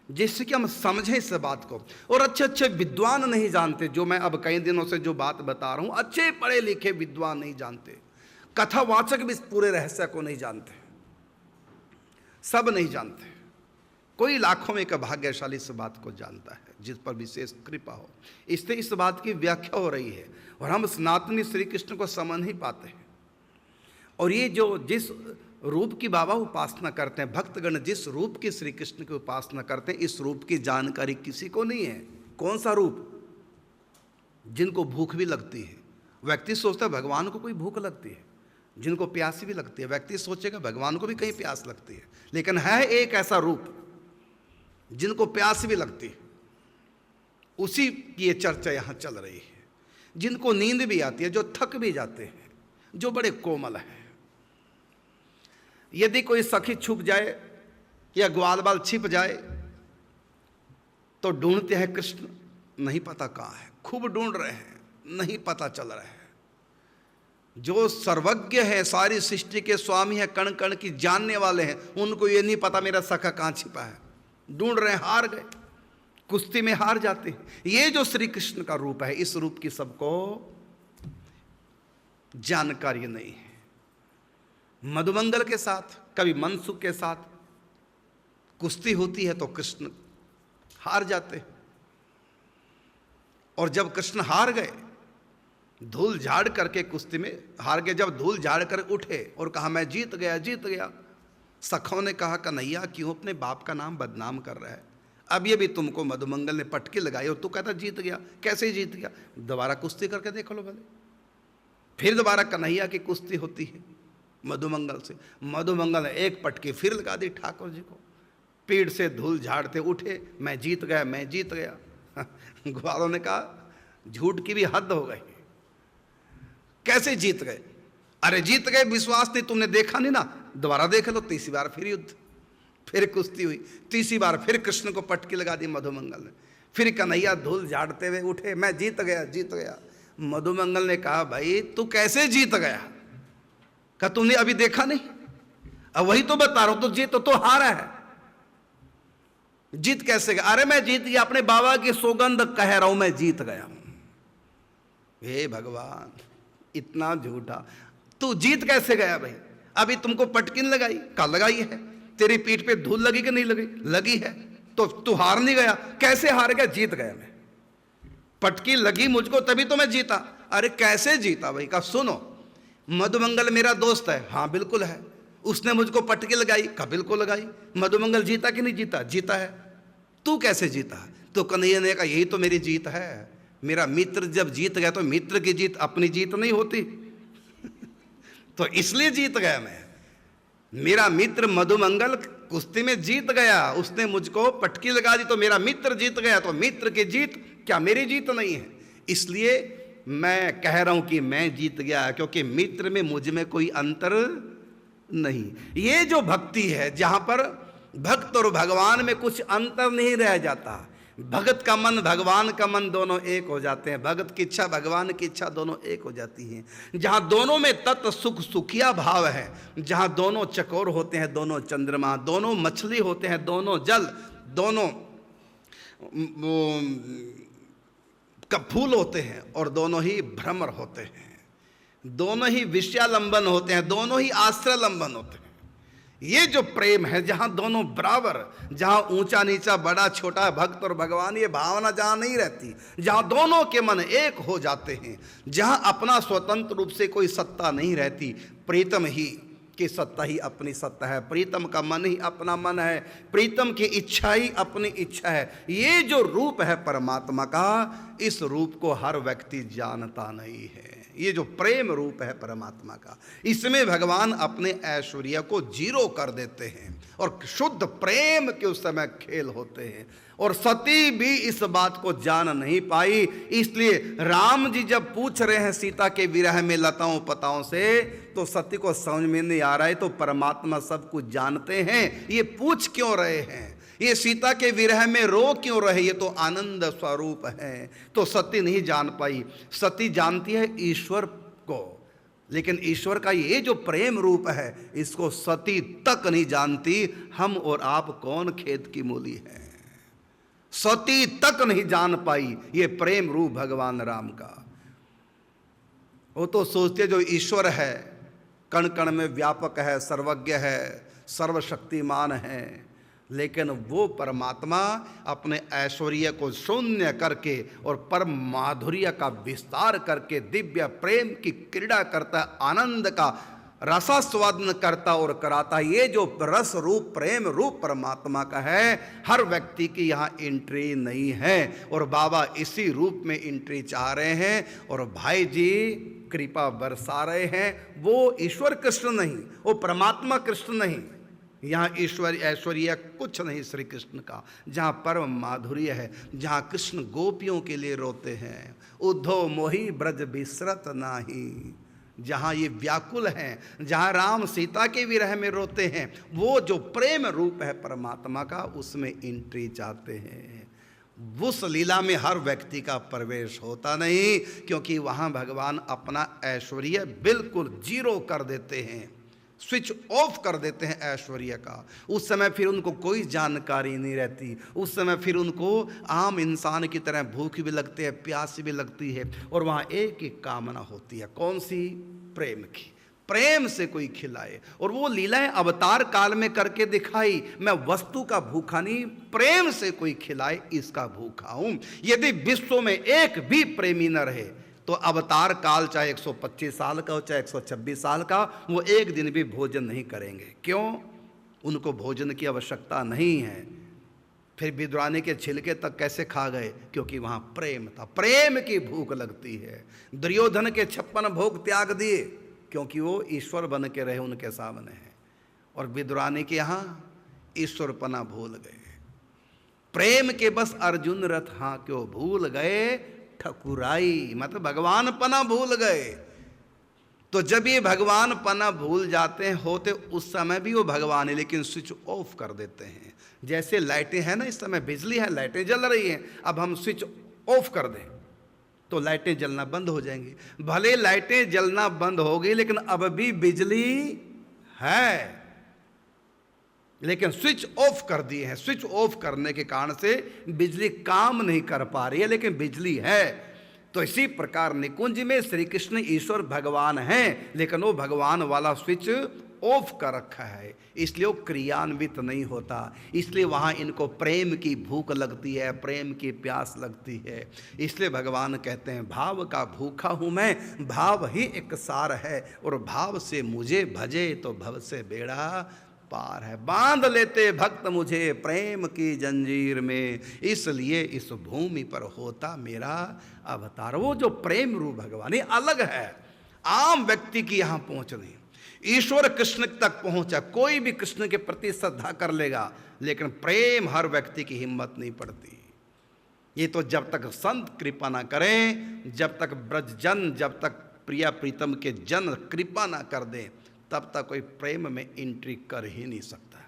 जिससे कि हम समझें इस बात को। और अच्छे अच्छे विद्वान नहीं जानते, जो मैं अब कई दिनों से जो बात बता रहा हूं, अच्छे पढ़े लिखे विद्वान नहीं जानते, कथावाचक भी इस पूरे रहस्य को नहीं जानते, सब नहीं जानते। कोई लाखों में एक भाग्यशाली इस बात को जानता है जिस पर विशेष कृपा हो। इससे इस बात की व्याख्या हो रही है और हम सनातनी श्री कृष्ण को समझ नहीं पाते हैं। और ये जो जिस रूप की बाबा उपासना करते हैं, भक्तगण जिस रूप की श्री कृष्ण की उपासना करते हैं, इस रूप की जानकारी किसी को नहीं है। कौन सा रूप? जिनको भूख भी लगती है। व्यक्ति सोचता है भगवान को कोई भूख लगती है, जिनको प्यास भी लगती है। व्यक्ति सोचेगा भगवान को भी कहीं प्यास लगती है, लेकिन है एक ऐसा रूप जिनको प्यास भी लगती है, उसी की ये चर्चा यहाँ चल रही है। जिनको नींद भी आती है, जो थक भी जाते हैं, जो बड़े कोमल हैं। यदि कोई सखी छुप जाए या ग्वाल बाल छिप जाए तो ढूंढते हैं कृष्ण, नहीं पता कहाँ है, खूब ढूंढ रहे हैं, नहीं पता चल रहा है। जो सर्वज्ञ है, सारी सृष्टि के स्वामी है, कण कण की जानने वाले हैं, उनको ये नहीं पता मेरा सखा कहाँ छिपा है। ढूंढ रहे हैं, हार गए, कुश्ती में हार जाते हैं। ये जो श्री कृष्ण का रूप है, इस रूप की सबको जानकारी नहीं है। मधुमंगल के साथ, कभी मनसुख के साथ कुश्ती होती है तो कृष्ण हार जाते हैं। और जब कृष्ण हार गए, धूल झाड़ करके कुश्ती में हार गए, जब धूल झाड़ कर उठे और कहा मैं जीत गया, जीत गया, सखों ने कहा कन्हैया क्यों अपने बाप का नाम बदनाम कर रहा है? अब ये भी तुमको मधुमंगल ने पटकी लगाई और तू कहता जीत गया। कैसे जीत गया? दोबारा कुश्ती करके देख लो भले। फिर दोबारा कन्हैया की कुश्ती होती है मधुमंगल से। मधुमंगल ने एक पटकी फिर लगा दी ठाकुर जी को, पीठ से धूल झाड़ते उठे, मैं जीत गया, मैं जीत गया। ग्वालों ने कहा झूठ की भी हद हो गई, कैसे जीत गए? अरे जीत गए, विश्वास नहीं, तुमने देखा नहीं ना, दोबारा देख लो। तीसरी बार फिर युद्ध, फिर कुश्ती हुई, तीसरी बार फिर कृष्ण को पटकी लगा दी मधुमंगल ने। फिर कन्हैया धूल झाड़ते हुए उठे, मैं जीत गया, जीत गया। मधुमंगल ने कहा भाई तू कैसे जीत गया? कहा तुमने अभी देखा नहीं? अब वही तो बता रहा हूं, तो जीत तो हारा है, जीत कैसे गया? अरे मैं जीत गया, अपने बाबा की सौगंध कह रहा हूं, मैं जीत गया हूं। हे भगवान, इतना झूठा, तू जीत कैसे गया भाई? अभी तुमको पटकी नहीं लगाई? कल लगाई है। तेरी पीठ पे धूल लगी कि नहीं लगी? लगी है। तो तू हार नहीं गया? कैसे हार गया? जीत गया मैं, पटकी लगी मुझको तभी तो मैं जीता। अरे कैसे जीता भाई? कहा सुनो, मधुमंगल मेरा दोस्त है। हाँ बिल्कुल है। उसने मुझको पटकी लगाई? कहा बिल्कुल लगाई। मधुमंगल जीता कि नहीं जीता? जीता है। तू कैसे जीता? तो कन्हैया ने कहा यही तो मेरी जीत है। मेरा मित्र जब जीत गया तो मित्र की जीत अपनी जीत नहीं होती। तो इसलिए जीत गया मैं। मेरा मित्र मधुमंगल कुश्ती में जीत गया, उसने मुझको पटकी लगा दी तो मेरा मित्र जीत गया। तो मित्र की जीत क्या मेरी जीत नहीं है? इसलिए मैं कह रहा हूं कि मैं जीत गया, क्योंकि मित्र में मुझ में कोई अंतर नहीं। ये जो भक्ति है, जहां पर भक्त और भगवान में कुछ अंतर नहीं रह जाता, भगत का मन भगवान का मन दोनों एक हो जाते हैं, भगत की इच्छा भगवान की इच्छा दोनों एक हो जाती हैं। जहाँ दोनों में तत्व सुख सुखिया भाव है, जहाँ दोनों चकोर होते हैं, दोनों चंद्रमा, दोनों मछली होते हैं, दोनों जल, दोनों का फूल होते हैं और दोनों ही भ्रमर होते हैं, दोनों ही विषयालंबन होते हैं, दोनों ही आश्रयलंबन होते हैं। ये जो प्रेम है, जहां दोनों बराबर, जहां ऊंचा नीचा बड़ा छोटा भक्त और भगवान, ये भावना जहां नहीं रहती, जहां दोनों के मन एक हो जाते हैं, जहां अपना स्वतंत्र रूप से कोई सत्ता नहीं रहती, प्रीतम ही की सत्ता ही अपनी सत्ता है, प्रीतम का मन ही अपना मन है, प्रीतम की इच्छा ही अपनी इच्छा है। ये जो रूप है परमात्मा का, इस रूप को हर व्यक्ति जानता नहीं है। ये जो प्रेम रूप है परमात्मा का, इसमें भगवान अपने ऐश्वर्य को जीरो कर देते हैं और शुद्ध प्रेम के उस समय खेल होते हैं। और सती भी इस बात को जान नहीं पाई, इसलिए राम जी जब पूछ रहे हैं सीता के विरह में लताओं पताओं से, तो सती को समझ में नहीं आ रहा है। तो परमात्मा सब कुछ जानते हैं, ये पूछ क्यों रहे हैं, ये सीता के विरह में रो क्यों रहे, ये तो आनंद स्वरूप है। तो सती नहीं जान पाई। सती जानती है ईश्वर को, लेकिन ईश्वर का ये जो प्रेम रूप है, इसको सती तक नहीं जानती। हम और आप कौन खेत की मूली है? सती तक नहीं जान पाई ये प्रेम रूप भगवान राम का। वो तो सोचते जो ईश्वर है, कण कण में व्यापक है, सर्वज्ञ है, सर्वशक्तिमान है, लेकिन वो परमात्मा अपने ऐश्वर्य को शून्य करके और परम माधुर्य का विस्तार करके दिव्य प्रेम की क्रीड़ा करता है, आनंद का रसास्वादन करता और कराता। ये जो रस रूप प्रेम रूप परमात्मा का है, हर व्यक्ति की यहाँ एंट्री नहीं है, और बाबा इसी रूप में एंट्री चाह रहे हैं। और भाई जी कृपा बरसा रहे हैं। वो ईश्वर कृष्ण नहीं, वो परमात्मा कृष्ण नहीं, यहाँ ईश्वर ऐश्वर्य कुछ नहीं श्री कृष्ण का। जहाँ परम माधुर्य है, जहाँ कृष्ण गोपियों के लिए रोते हैं, उद्धव मोहि ब्रज बिसरत नाही, जहाँ ये व्याकुल हैं, जहाँ राम सीता के विरह में रोते हैं, वो जो प्रेम रूप है परमात्मा का, उसमें एंट्री चाहते हैं। उस लीला में हर व्यक्ति का प्रवेश होता नहीं, क्योंकि वहाँ भगवान अपना ऐश्वर्य बिल्कुल जीरो कर देते हैं, स्विच ऑफ कर देते हैं ऐश्वर्य का। उस समय फिर उनको कोई जानकारी नहीं रहती। उस समय फिर उनको आम इंसान की तरह भूख भी लगती है, प्यास भी लगती है, और वहाँ एक ही कामना होती है, कौन सी? प्रेम की। प्रेम से कोई खिलाए। और वो लीलाएं अवतार काल में करके दिखाई। मैं वस्तु का भूखा नहीं, प्रेम से कोई खिलाए इसका भूखा हूं। यदि विश्व में एक भी प्रेमी न रहे तो अवतार काल चाहे 125 साल का हो, चाहे 126 साल का, वो एक दिन भी भोजन नहीं करेंगे। क्यों? उनको भोजन की आवश्यकता नहीं है। फिर विद्वानी के छिलके तक कैसे खा गए? क्योंकि वहाँ प्रेम था, प्रेम की भूख लगती है। दुर्योधन के 56 भोग त्याग दिए, क्योंकि वो ईश्वर बन के रहे उनके सामने है। और विद्वानी के यहाँ ईश्वरपना भूल गए। प्रेम के बस अर्जुन रथ हाँ क्यों भूल गए ठकुराई, मतलब भगवान पना भूल गए। तो जब ये भगवान पना भूल जाते हैं होते उस समय भी वो भगवान है, लेकिन स्विच ऑफ कर देते हैं। जैसे लाइटें हैं ना, इस समय बिजली है, लाइटें जल रही हैं, अब हम स्विच ऑफ कर दें तो लाइटें जलना बंद हो जाएंगी। भले लाइटें जलना बंद हो गई, लेकिन अब भी बिजली है, लेकिन स्विच ऑफ कर दिए हैं। स्विच ऑफ करने के कारण से बिजली काम नहीं कर पा रही है, लेकिन बिजली है। तो इसी प्रकार निकुंज में श्री कृष्ण ईश्वर भगवान हैं, लेकिन वो भगवान वाला स्विच ऑफ कर रखा है, इसलिए वो क्रियान्वित नहीं होता। इसलिए वहाँ इनको प्रेम की भूख लगती है, प्रेम की प्यास लगती है। इसलिए भगवान कहते हैं भाव का भूखा हूँ मैं, भाव ही एक सार है, और भाव से मुझे भजे तो भव से बेड़ा पार है। बांध लेते भक्त मुझे प्रेम की जंजीर में, इसलिए इस भूमि पर होता मेरा अवतार। वो जो प्रेम रूप भगवान ये अलग है, आम व्यक्ति की यहाँ पहुँच नहीं। ईश्वर कृष्ण तक पहुँचा, कोई भी कृष्ण के प्रति श्रद्धा कर लेगा, लेकिन प्रेम हर व्यक्ति की हिम्मत नहीं पड़ती। ये तो जब तक संत कृपा ना करें, जब तक ब्रजजन, जब तक प्रिया प्रीतम के जन कृपा ना कर दें, तब तक कोई प्रेम में एंट्री कर ही नहीं सकता है।